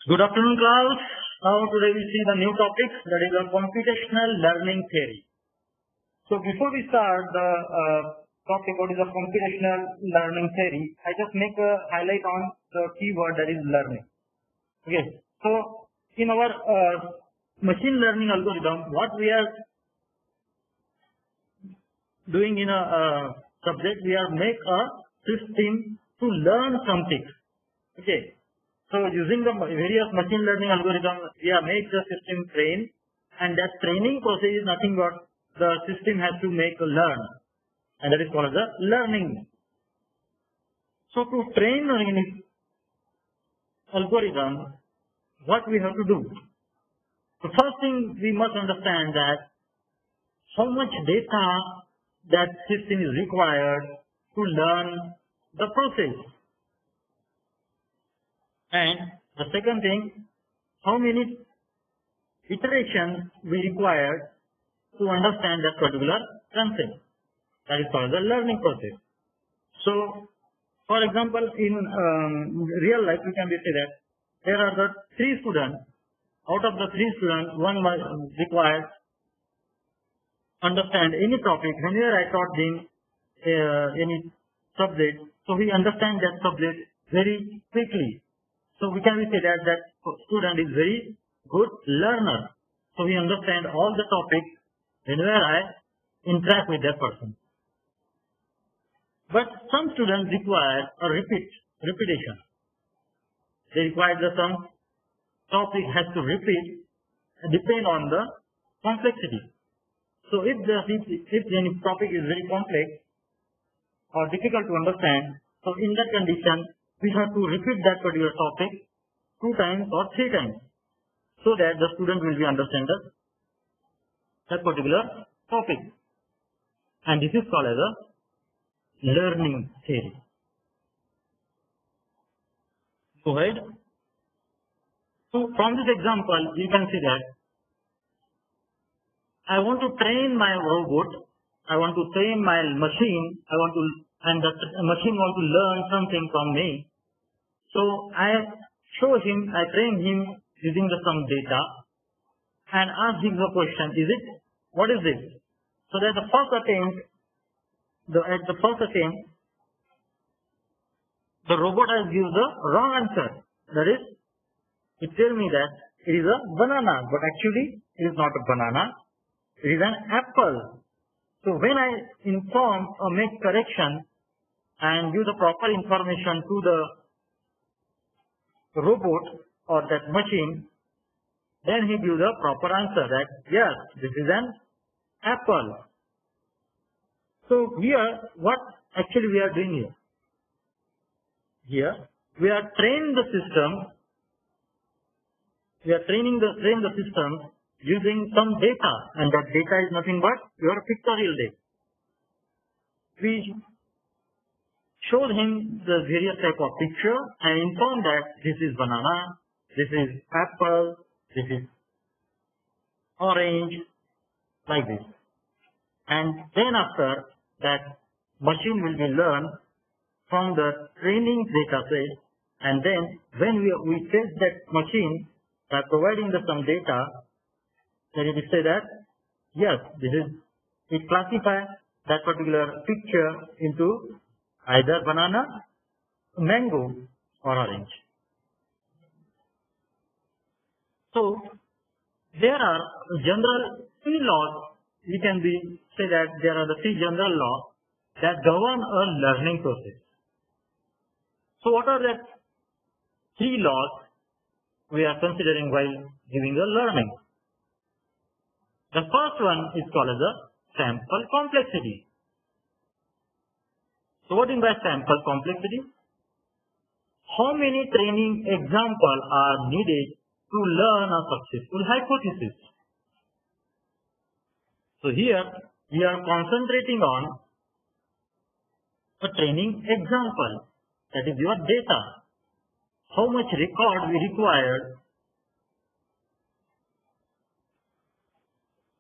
Good afternoon, class. Today we see the new topic, that is computational learning theory. So before we start the topic, what is a computational learning theory, I just make a highlight on the keyword, that is learning. Okay. So in our machine learning algorithm, what we are doing in a subject, we are make a system to learn something. Okay. So using the various machine learning algorithms, we have made the system train, and that training process is nothing but the system has to make a learn, and that is called the learning. So to train an algorithm, what we have to do? The first thing we must understand that how much data that system is required to learn the process. And the second thing, how many iterations we require to understand that particular concept. That is called the learning process. So, for example, in real life, we can say that there are the 3 students. Out of the 3 students, one was required understand any topic. Whenever I taught him any subject, so he understands that subject very quickly. So we can say that student is very good learner. So he understands all the topics whenever I interact with that person. But some students require a repetition. They require some topic has to repeat, depend on the complexity. So if any topic is very complex or difficult to understand, so in that condition, we have to repeat that particular topic 2 times or 3 times, so that the student will be understand that particular topic. And this is called as a learning theory. Go ahead. So from this example, you can see that I want to train my robot, I want to train my machine, and the machine want to learn something from me. So I train him using some data and ask him the question, what is it? So that at the first attempt, the robot has given the wrong answer. That is, it tells me that it is a banana, but actually it is not a banana, it is an apple. So when I inform or make correction and give the proper information to the robot or that machine, then he gives the proper answer that yes, this is an apple. So here, what actually we are doing here? Here, we are training the system. We are training the system using some data, and that data is nothing but your pictorial data. We showed him the various type of picture and informed that this is banana, this is apple, this is orange, like this. And then after that, machine will be learned from the training data set, and then when we test that machine by providing some data, then it will say that yes, it classifies that particular picture into either banana, mango, or orange. So there are general 3 laws. We can say that there are the 3 general laws that govern a learning process. So what are the 3 laws we are considering while giving the learning? The first one is called as a sample complexity. So what is by sample complexity? How many training examples are needed to learn a successful hypothesis? So here we are concentrating on a training example, that is your data. How much record we require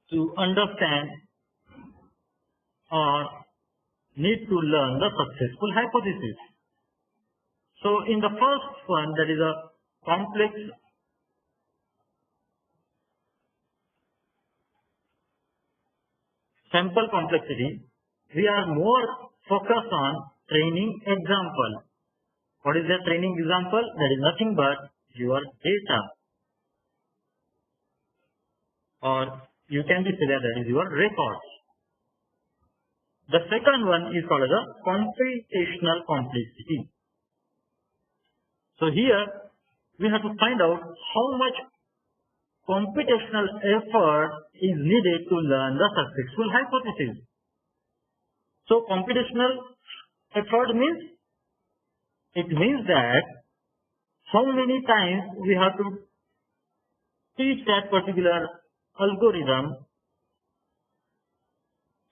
to understand or need to learn the successful hypothesis. So in the first one, that is a complex sample complexity, we are more focused on training example. What is the training example? That is nothing but your data, or you can say that is your records. The second one is called as a computational complexity. So here we have to find out how much computational effort is needed to learn the successful hypothesis. So computational effort means, it means that how many times we have to teach that particular algorithm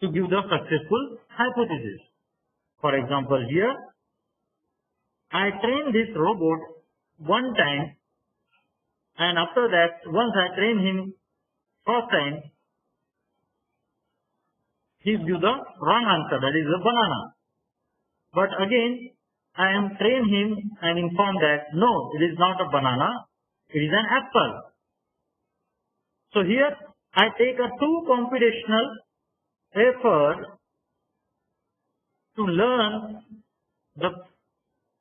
to give the successful hypothesis. For example, here I train this robot one time, and after that, once I train him first time, he gives the wrong answer, that is a banana. But again, I am train him and inform that no, it is not a banana, it is an apple. So here I take a two computational effort to learn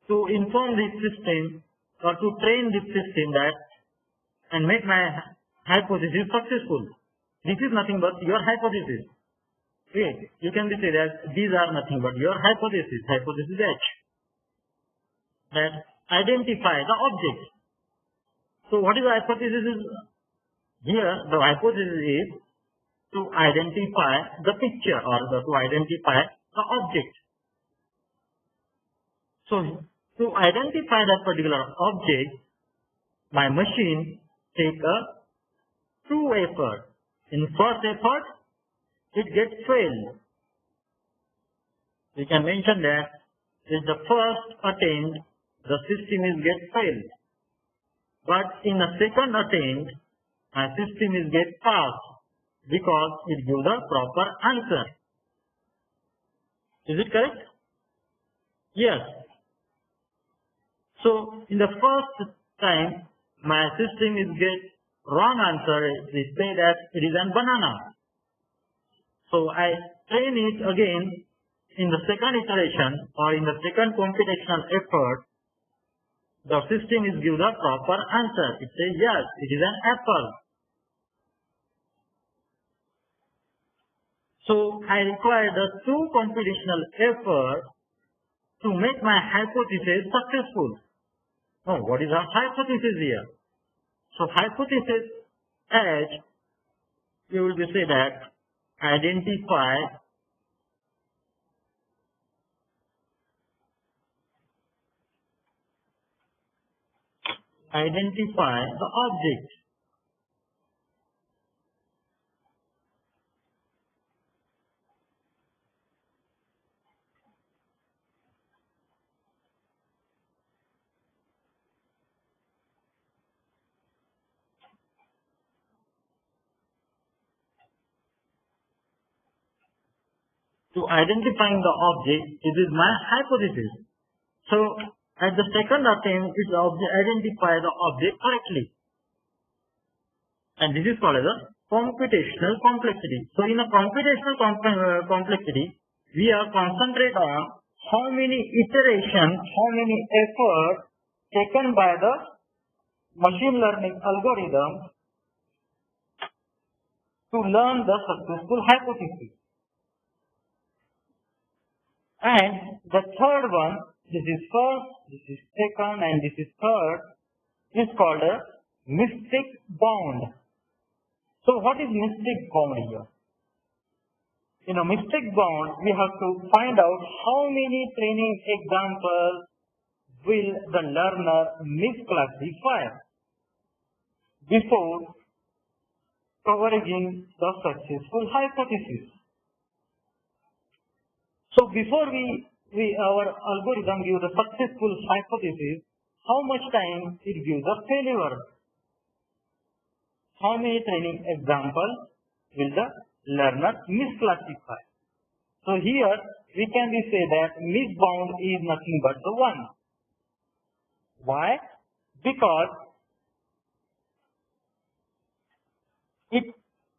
to inform this system or to train this system that and make my hypothesis successful. This is nothing but your hypothesis. Okay. You can say that these are nothing but your hypothesis, hypothesis H, that identify the object. So what is the hypothesis? Here the hypothesis is to identify the picture or to identify the object. So to identify that particular object, my machine take a two effort. In first effort, it gets failed. We can mention that in the first attempt, the system is get failed. But in the second attempt, my system is get passed because it gives the proper answer. Is it correct? Yes. So in the first time, my system is get wrong answer. It say that it is a banana. So I train it again in the second iteration or in the second computational effort. The system is give the proper answer. It says yes, it is an apple. So I require the two computational effort to make my hypothesis successful. Now, what is our hypothesis here? So hypothesis H, you will be say that identify the object. To identifying the object, it is my hypothesis. So at the second attempt, it identify the object correctly. And this is called as a computational complexity. So in a computational complexity, we are concentrate on how many iterations, how many efforts taken by the machine learning algorithm to learn the successful hypothesis. And the third one, this is first, this is second, and this is third, is called a mystic bound. So what is mystic bound here? In a mystic bound, we have to find out how many training examples will the learner misclassify before covering the successful hypothesis. So before our algorithm gives the successful hypothesis, how much time it gives a failure? How many training examples will the learner misclassify? So here we can say that misbound is nothing but the one. Why? Because it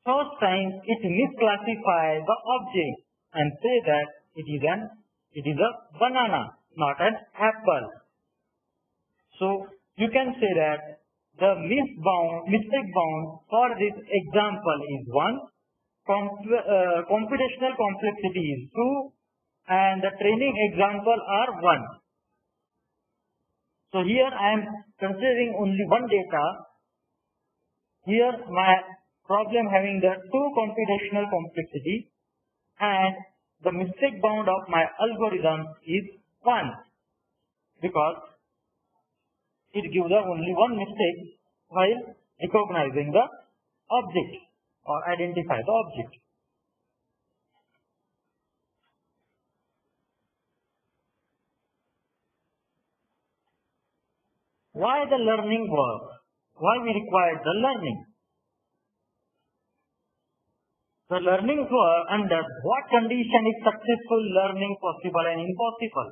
First time it misclassifies the object and say that it is a banana, not an apple. So you can say that the mistake bound for this example is 1, computational complexity is 2, and the training example are 1. So here I am considering only one data. Here my problem having the 2 computational complexity, and the mistake bound of my algorithm is 1 because it gives only one mistake while recognizing the object or identify the object. Why the learning work? Why we require the learning? The learning work under what condition is successful learning possible and impossible?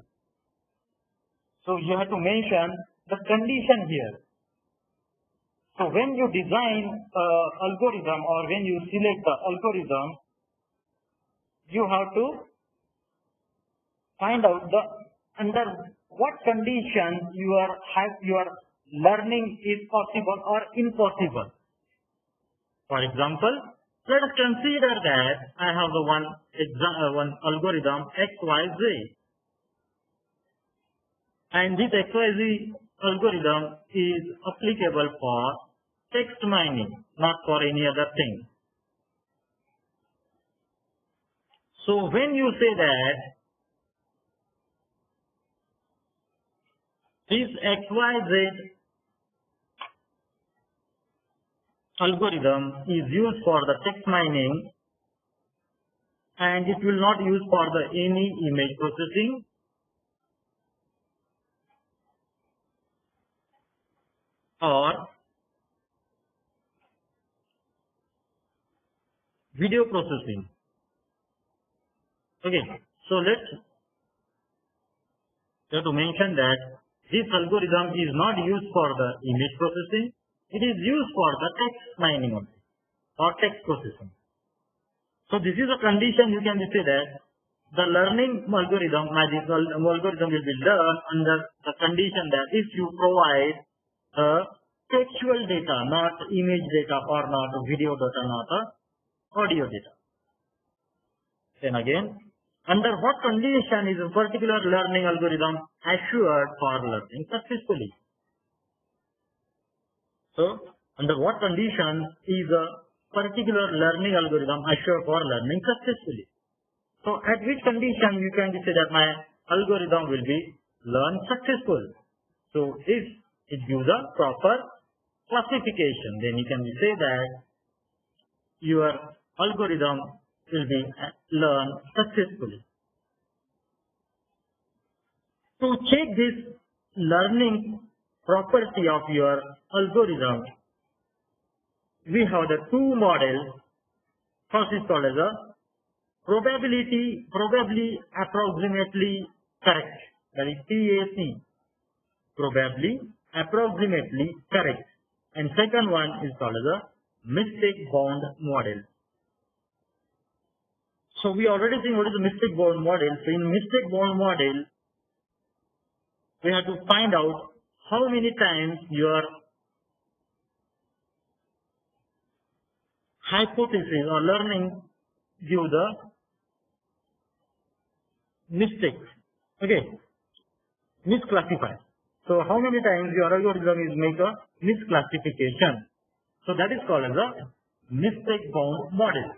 So you have to mention the condition here. So when you design algorithm or when you select the algorithm, you have to find out the under what condition your learning is possible or impossible. For example, let us consider that I have the one algorithm XYZ, and this XYZ algorithm is applicable for text mining, not for any other thing. So when you say that this XYZ algorithm is used for the text mining and it will not use for the any image processing, or video processing. Okay, so you have to mention that this algorithm is not used for the image processing, it is used for the text mining only or text processing. So this is a condition you can say that the learning algorithm, magic algorithm will be learned under the condition that if you provide textual data, not image data or not video data, not audio data. Then again, under what condition is a particular learning algorithm assured for learning successfully? So, under what condition is a particular learning algorithm assured for learning successfully? So, at which condition you can say that my algorithm will be learned successful? So, if it gives a proper classification, then you can say that your algorithm will be learned successfully. To check this learning property of your algorithm, we have the 2 models. First is called as a probably approximately correct, that is PAC, probably approximately correct, and second one is called as a mistake bound model. So we already seen what is the mistake bound model. So in mistake bound model, we have to find out how many times your hypothesis or learning give the mistake. Okay, misclassify. So how many times your algorithm is make a misclassification. So that is called as a mistake bound model.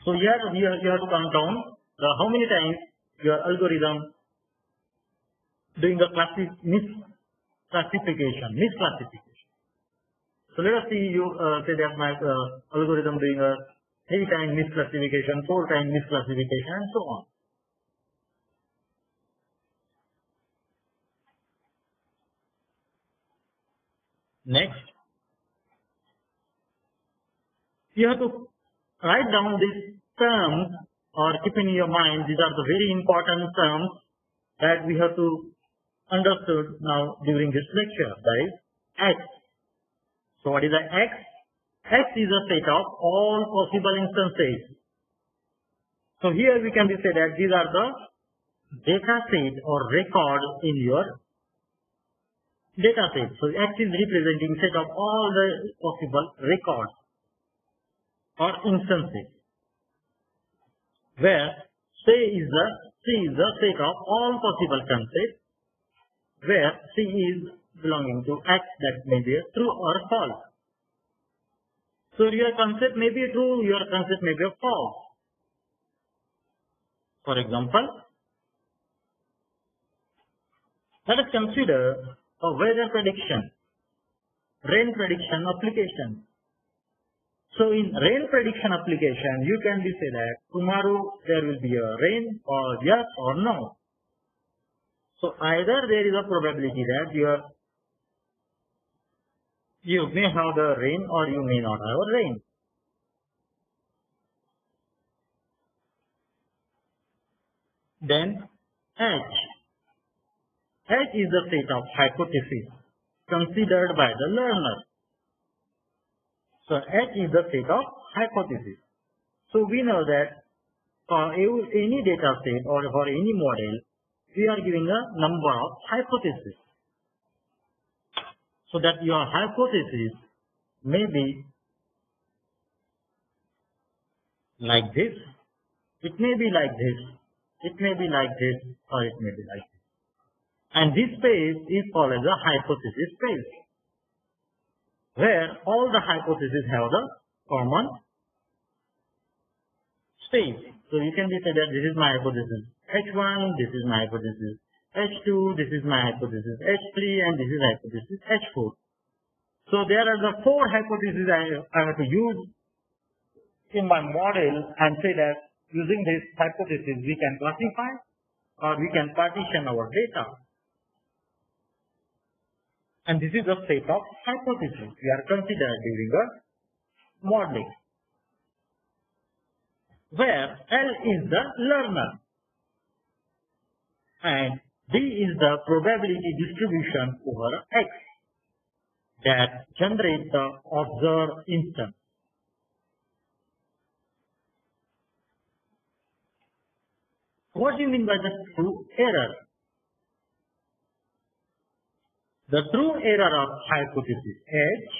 So here you have to count down how many times your algorithm doing the misclassification. So let us see you say that my algorithm doing a 3 times misclassification, 4 times misclassification, and so on. Next, you have to write down these terms or keep in your mind. These are the very important terms that we have to understood now during this lecture. That is X. So what is the X? X is a set of all possible instances. So here we can say that these are the data set or record in your data set. So X is representing set of all the possible records or instances, where C is the set of all possible concepts, where C is belonging to X, that may be a true or false. So your concept may be true, your concept may be a false. For example, let us consider a weather prediction, rain prediction application. So in rain prediction application, you can be say that tomorrow there will be a rain, or yes or no. So either there is a probability that you may have the rain or you may not have a rain. Then H. H is the set of hypotheses considered by the learner. So H is the set of hypotheses. So we know that for any data set or for any model, we are giving a number of hypotheses. So that your hypothesis may be like this, it may be like this, it may be like this, or it may be like this. And this space is called as a hypothesis space, where all the hypotheses have the common space. So you can say that this is my hypothesis H1, this is my hypothesis H2, this is my hypothesis H3, and this is hypothesis H4. So there are the four hypotheses I have to use in my model, and say that using this hypothesis we can classify or we can partition our data. And this is a set of hypotheses we are considering during the modeling, where L is the learner and D is the probability distribution over X that generates the observed instance. What do you mean by the true error? The true error of hypothesis H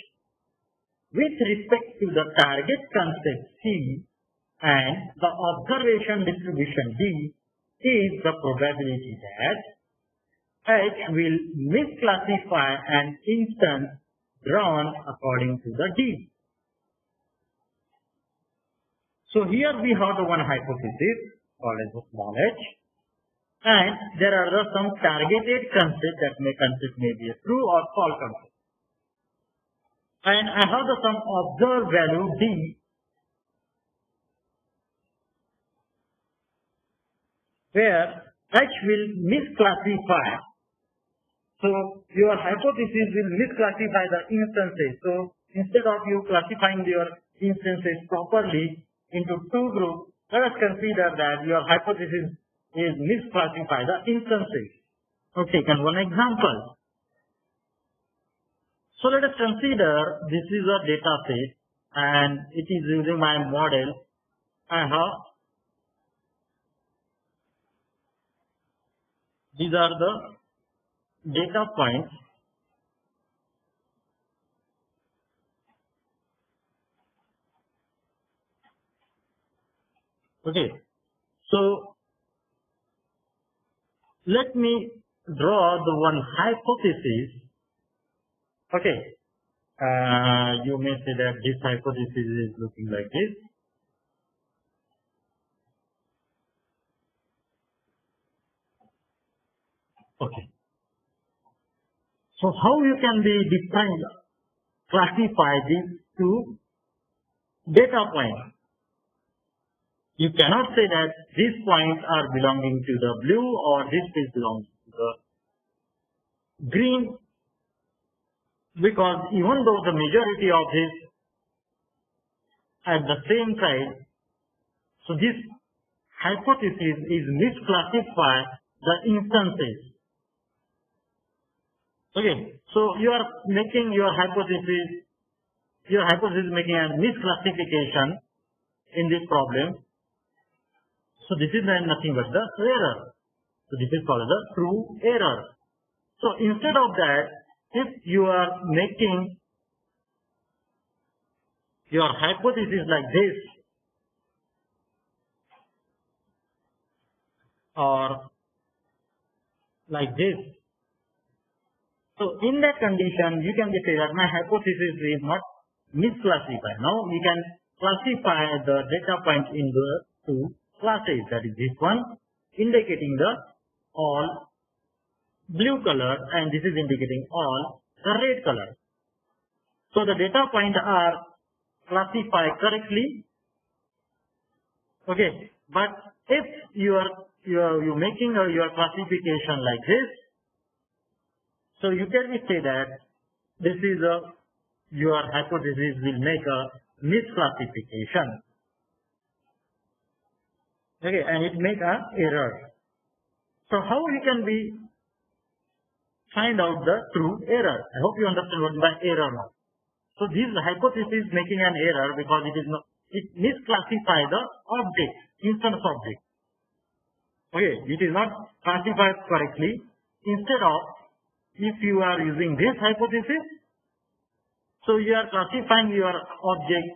with respect to the target concept C and the observation distribution D is the probability that H will misclassify an instance drawn according to the D. So here we have the one hypothesis called as a small h, and there are some targeted concepts that concept may be a true or false concept. And I have some observed value D, where H will misclassify. So your hypothesis will misclassify the instances. So instead of you classifying your instances properly into two groups, let us consider that your hypothesis is misclassify the instances. Okay, and one example. So let us consider this is a data set and it is using my model. I have these are the data points. Okay, so let me draw the one hypothesis. Okay, you may say that this hypothesis is looking like this. Okay, so how you can be classify these two data points? You cannot say that these points are belonging to the blue or this is belongs to the green, because even though the majority of this at the same time, so this hypothesis is misclassify the instances. Okay, so you are making your hypothesis your hypothesis is making a misclassification in this problem. So this is then nothing but the error. So this is called the true error. So instead of that, if you are making your hypothesis like this, or like this, so in that condition, you can say that my hypothesis is not misclassified. Now we can classify the data point in the two classes. That is this one indicating the all blue color, and this is indicating all the red color. So the data points are classified correctly. Okay, but if you're making your classification like this, so you can say that this is your hypothesis will make a misclassification. Okay, and it make a error. So how we can find out the true error? I hope you understand what by error now. So this hypothesis making an error because it misclassify the object, instance object. Okay, it is not classified correctly. Instead of, if you are using this hypothesis, so you are classifying your object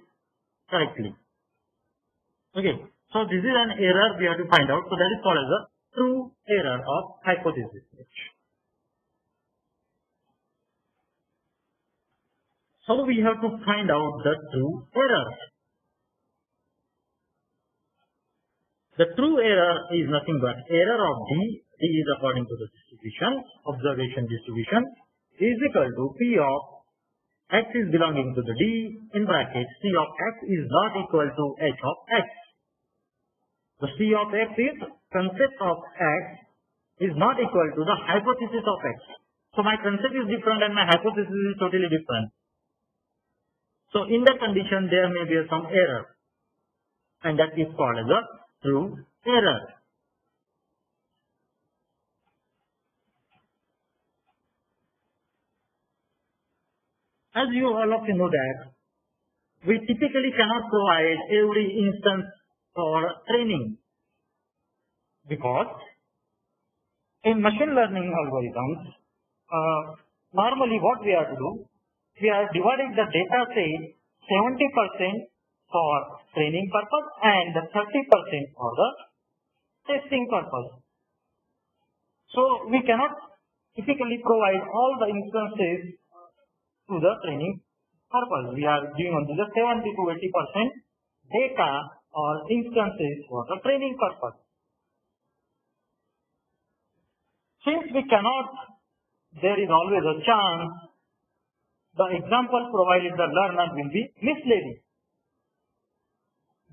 correctly. Okay, so this is an error we have to find out. So that is called as a true error of hypothesis. How we have to find out the true error? The true error is nothing but error of D. D is according to the distribution, observation distribution, is equal to P of X is belonging to the D in bracket C of X is not equal to H of X. The C of X is concept of X is not equal to the hypothesis of X. So my concept is different and my hypothesis is totally different. So in that condition there may be some error, and that is called as a true error. As you all of you know that we typically cannot provide every instance for training, because in machine learning algorithms, normally what we have to do, we are dividing the data set 70% for training purpose and 30% for the testing purpose. So we cannot typically provide all the instances to the training purpose. We are giving only the 70 to 80% data or instances for the training purpose. Since we cannot, there is always a chance the example provided the learner will be misleading,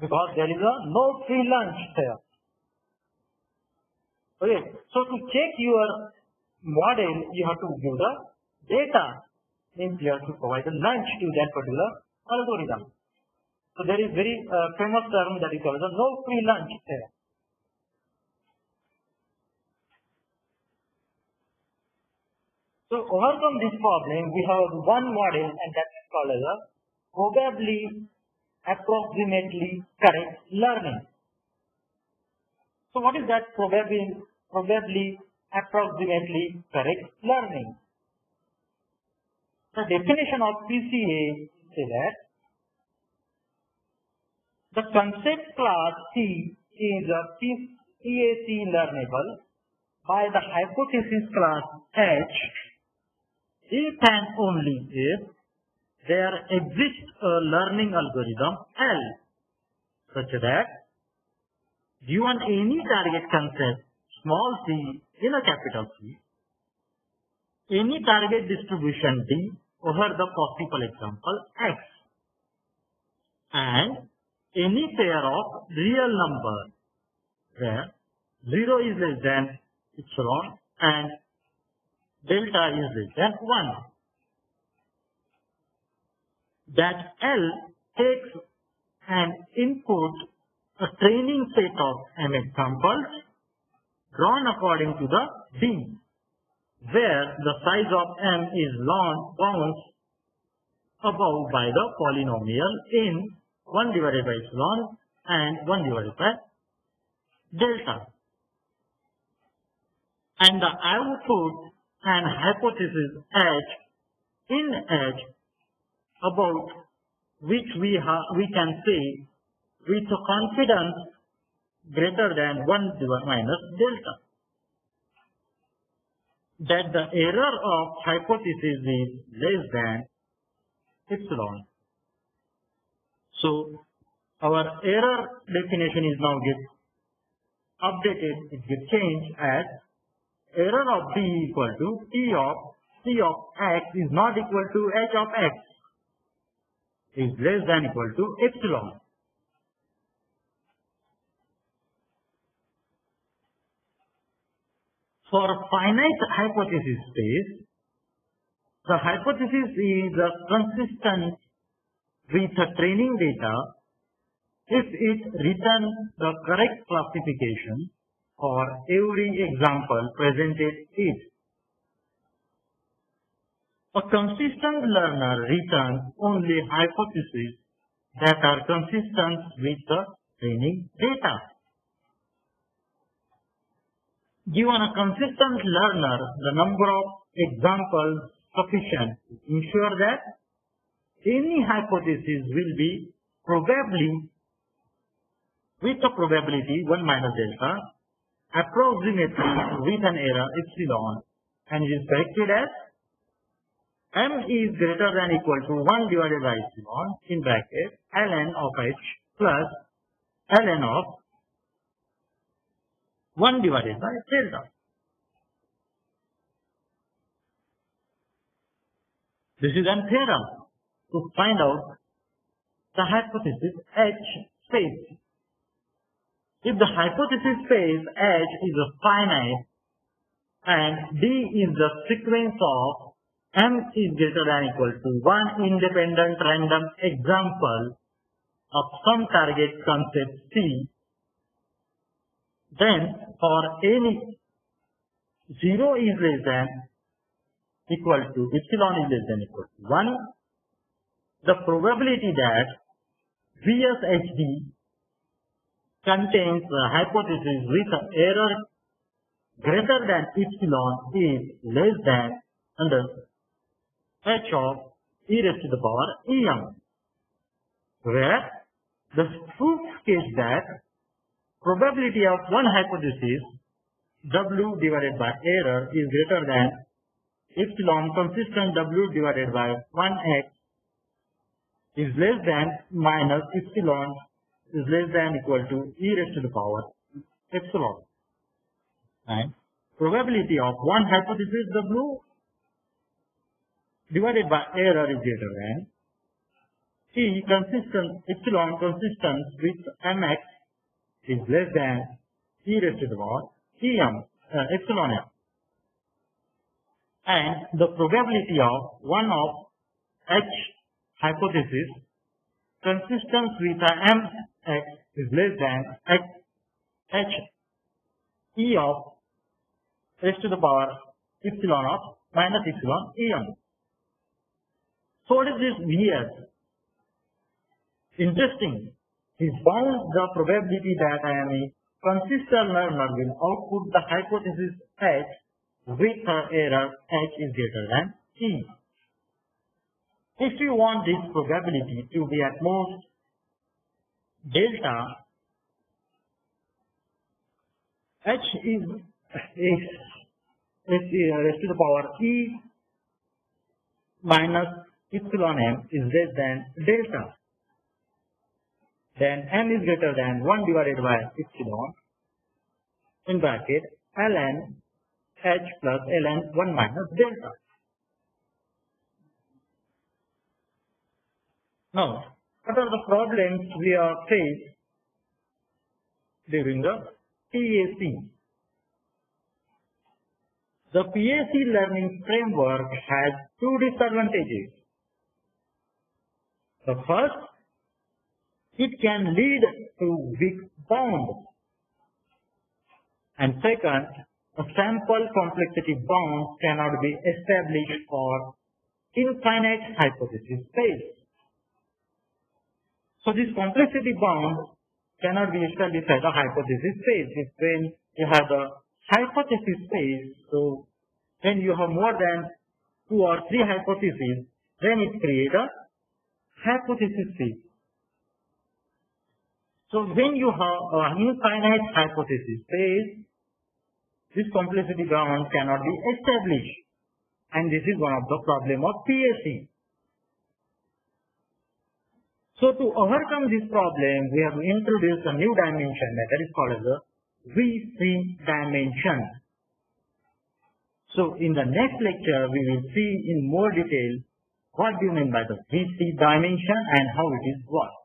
because there is no free lunch there. Okay, so to check your model, you have to give the data, means you have to provide a lunch to that particular algorithm. So there is very famous term that is called the no free lunch there. So overcome this problem, we have one model, and that is called as a probably approximately correct learning. So what is that probably approximately correct learning? The definition of PCA is that the concept class C is a PAC learnable by the hypothesis class H if and only if there exists a learning algorithm L such that given any target concept small c in a capital C, any target distribution D over the possible example X, and any pair of real numbers where 0 is less than epsilon and delta is less than 1, that L takes an input a training set of M examples drawn according to the D, where the size of M is bounds above by the polynomial in 1 divided by epsilon and 1 divided by delta. And the output and hypothesis H in H about which we can say with a confidence greater than 1 minus delta, that the error of hypothesis is less than epsilon. So our error definition is now updated, it gets changed as error of B equal to T of C of X is not equal to H of X, is less than equal to epsilon. For finite hypothesis space, the hypothesis is consistent with the training data if it returns the correct classification for every example presented it. A consistent learner returns only hypotheses that are consistent with the training data. Given a consistent learner, the number of examples sufficient to ensure that any hypothesis will be probably with a probability 1 minus delta, approximately with an error epsilon, and it is corrected as m is greater than equal to 1 divided by epsilon in bracket ln of h plus ln of 1 divided by delta. This is a theorem to find out the hypothesis H space. If the hypothesis space H is a finite and D is the sequence of m is greater than equal to 1 independent random example of some target concept C, then for any 0 is less than equal to epsilon is less than equal to 1, the probability that VSHD contains a hypothesis with an error greater than epsilon is less than under h of e raised to the power em, where the proof is that probability of one hypothesis W divided by error is greater than epsilon consistent W divided by 1x is less than minus epsilon is less than equal to e raised to the power epsilon. And probability of one hypothesis W divided by error is greater than E consistent epsilon consistent with mx is less than e raised to the power em epsilon m, and the probability of one of h hypothesis consistent with mx is less than h e of raised to the power epsilon of minus epsilon em. So what is this Vs? Interesting. He found the probability that I am a consistent learner will output the hypothesis H with her error H is greater than E. If you want this probability to be at most delta, H is raised to the power E minus epsilon m is less than delta. Then m is greater than 1 divided by epsilon in bracket ln h plus ln 1 minus delta. Now, what are the problems we are faced during the PAC? The PAC learning framework has two disadvantages. The first, it can lead to weak bounds. And second, a sample complexity bound cannot be established for infinite hypothesis space. So this complexity bound cannot be established as a hypothesis space. If when you have the hypothesis space, so when you have more than 2 or 3 hypotheses, then it creates a hypothesis space. So when you have an infinite hypothesis space, this complexity bound cannot be established. And this is one of the problem of PSE. So to overcome this problem, we have introduced a new dimension that is called as the VC dimension. So in the next lecture, we will see in more detail what do you mean by the VC dimension and how it is worked.